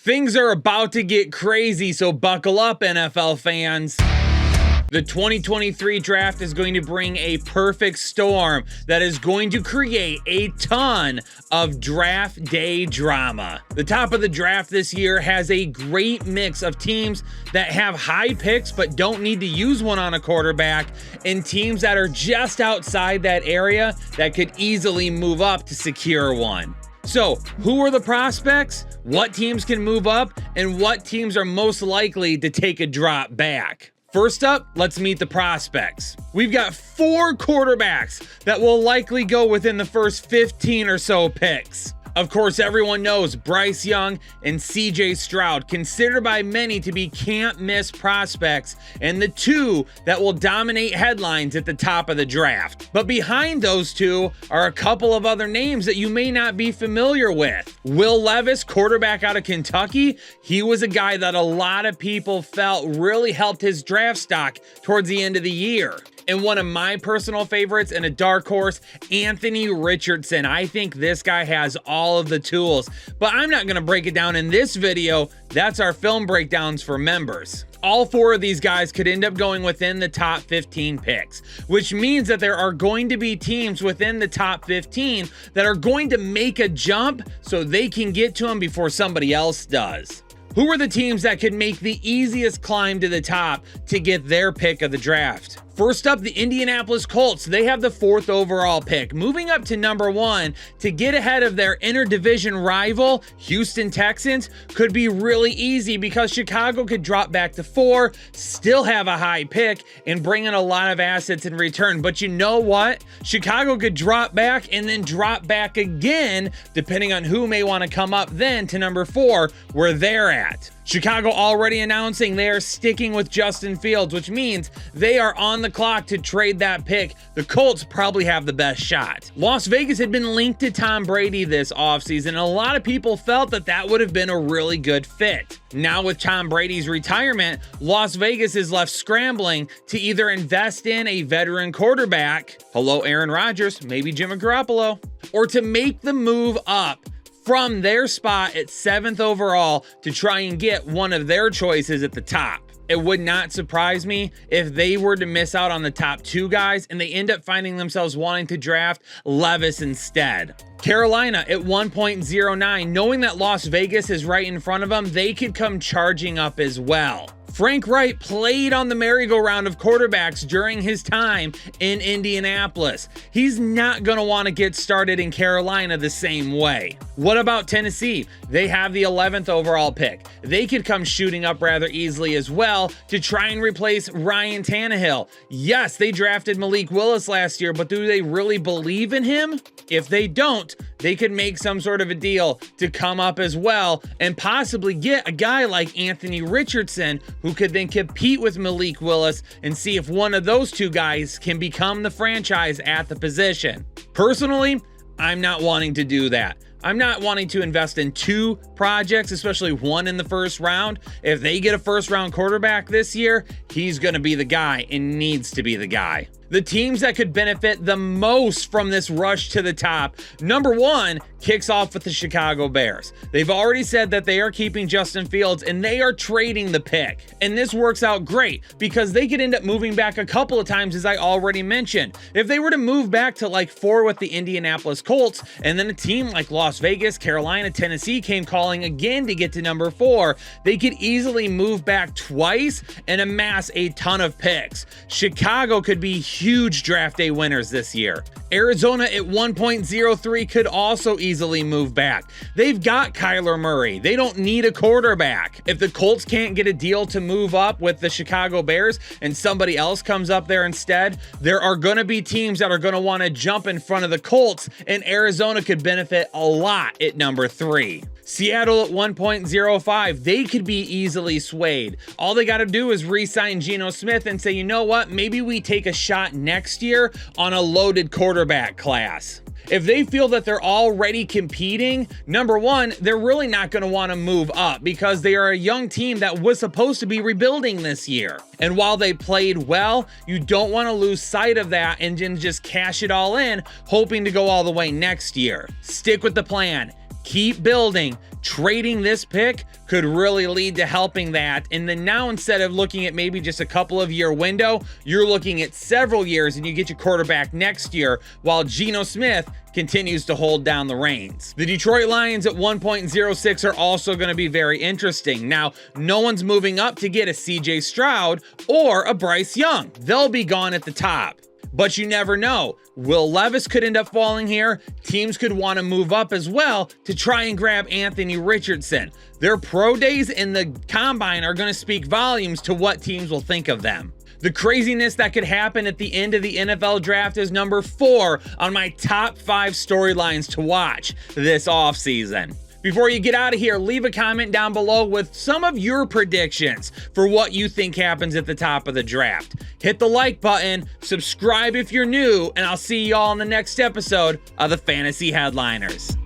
Things are about to get crazy, so buckle up, NFL fans. The 2023 draft is going to bring a perfect storm that is going to create a ton of draft day drama. The top of the draft this year has a great mix of teams that have high picks but don't need to use one on a quarterback, and teams that are just outside that area that could easily move up to secure one. So, who are the prospects? What teams can move up? And what teams are most likely to take a drop back? First up, let's meet the prospects. We've got 4 quarterbacks that will likely go within the first 15 or so picks. Of course, everyone knows Bryce Young and Stroud, considered by many to be can't-miss prospects, and the 2 that will dominate headlines at the top of the draft. But behind those 2 are a couple of other names that you may not be familiar with. Will Levis, quarterback out of Kentucky, he was a guy that a lot of people felt really helped his draft stock towards the end of the year. And one of my personal favorites and a dark horse, Anthony Richardson. I think this guy has all of the tools, but I'm not going to break it down in this video. That's our film breakdowns for members. All 4 of these guys could end up going within the top 15 picks, which means that there are going to be teams within the top 15 that are going to make a jump so they can get to them before somebody else does. Who are the teams that could make the easiest climb to the top to get their pick of the draft? First up, the Indianapolis Colts. They have the 4th overall pick, moving up to number 1 to get ahead of their interdivision rival, Houston Texans. Could be really easy because Chicago could drop back to 4, still have a high pick, and bring in a lot of assets in return. But you know what? Chicago could drop back and then drop back again, depending on who may want to come up then to number 4, where they're at. Chicago already announcing they are sticking with Justin Fields, which means they are on the clock to trade that pick. The Colts probably have the best shot. Las Vegas had been linked to Tom Brady this offseason, and a lot of people felt that that would have been a really good fit. Now with Tom Brady's retirement, Las Vegas is left scrambling to either invest in a veteran quarterback, hello Aaron Rodgers, maybe Jimmy Garoppolo, or to make the move up from their spot at 7th overall to try and get one of their choices at the top. It would not surprise me if they were to miss out on the top 2 guys and they end up finding themselves wanting to draft Levis instead. Carolina at 1.09, knowing that Las Vegas is right in front of them, they could come charging up as well. Frank Wright played on the merry-go-round of quarterbacks during his time in Indianapolis. He's not going to want to get started in Carolina the same way. What about Tennessee? They have the 11th overall pick. They could come shooting up rather easily as well to try and replace Ryan Tannehill. Yes, they drafted Malik Willis last year, but do they really believe in him? If they don't, they could make some sort of a deal to come up as well and possibly get a guy like Anthony Richardson who could then compete with Malik Willis and see if one of those 2 guys can become the franchise at the position. Personally, I'm not wanting to do that. I'm not wanting to invest in 2 projects, especially one in the first round. If they get a first-round quarterback this year, he's going to be the guy and needs to be the guy. The teams that could benefit the most from this rush to the top, number 1 kicks off with the Chicago Bears. They've already said that they are keeping Justin Fields and they are trading the pick. And this works out great because they could end up moving back a couple of times, as I already mentioned. If they were to move back to like 4 with the Indianapolis Colts, and then a team like Las Vegas, Carolina, Tennessee came calling again to get to number 4, they could easily move back twice and amass a ton of picks. Chicago could be huge draft day winners this year. Arizona at 1.03 could also easily move back. They've got Kyler Murray. They don't need a quarterback. If the Colts can't get a deal to move up with the Chicago Bears and somebody else comes up there instead, there are going to be teams that are going to want to jump in front of the Colts, and Arizona could benefit a lot at number 3. Seattle at 1.05, they could be easily swayed. All they got to do is re-sign Geno Smith and say, you know what, maybe we take a shot next year on a loaded quarterback class. If they feel that they're already competing, number 1, they're really not going to want to move up because they are a young team that was supposed to be rebuilding this year. And while they played well, you don't want to lose sight of that and then just cash it all in, hoping to go all the way next year. Stick with the plan. keep building. Trading this pick could really lead to helping that. And then now, instead of looking at maybe just a couple of year window, you're looking at several years and you get your quarterback next year while Geno Smith continues to hold down the reins. The Detroit Lions at 1.06 are also going to be very interesting. Now, no one's moving up to get a CJ Stroud or a Bryce Young. They'll be gone at the top. But you never know. Will Levis could end up falling here. Teams could want to move up as well to try and grab Anthony Richardson. Their pro days in the combine are going to speak volumes to what teams will think of them. The craziness that could happen at the end of the NFL draft is number 4 on my top 5 storylines to watch this offseason. Before you get out of here, leave a comment down below with some of your predictions for what you think happens at the top of the draft. Hit the like button, subscribe if you're new, and I'll see y'all in the next episode of the Fantasy Headliners.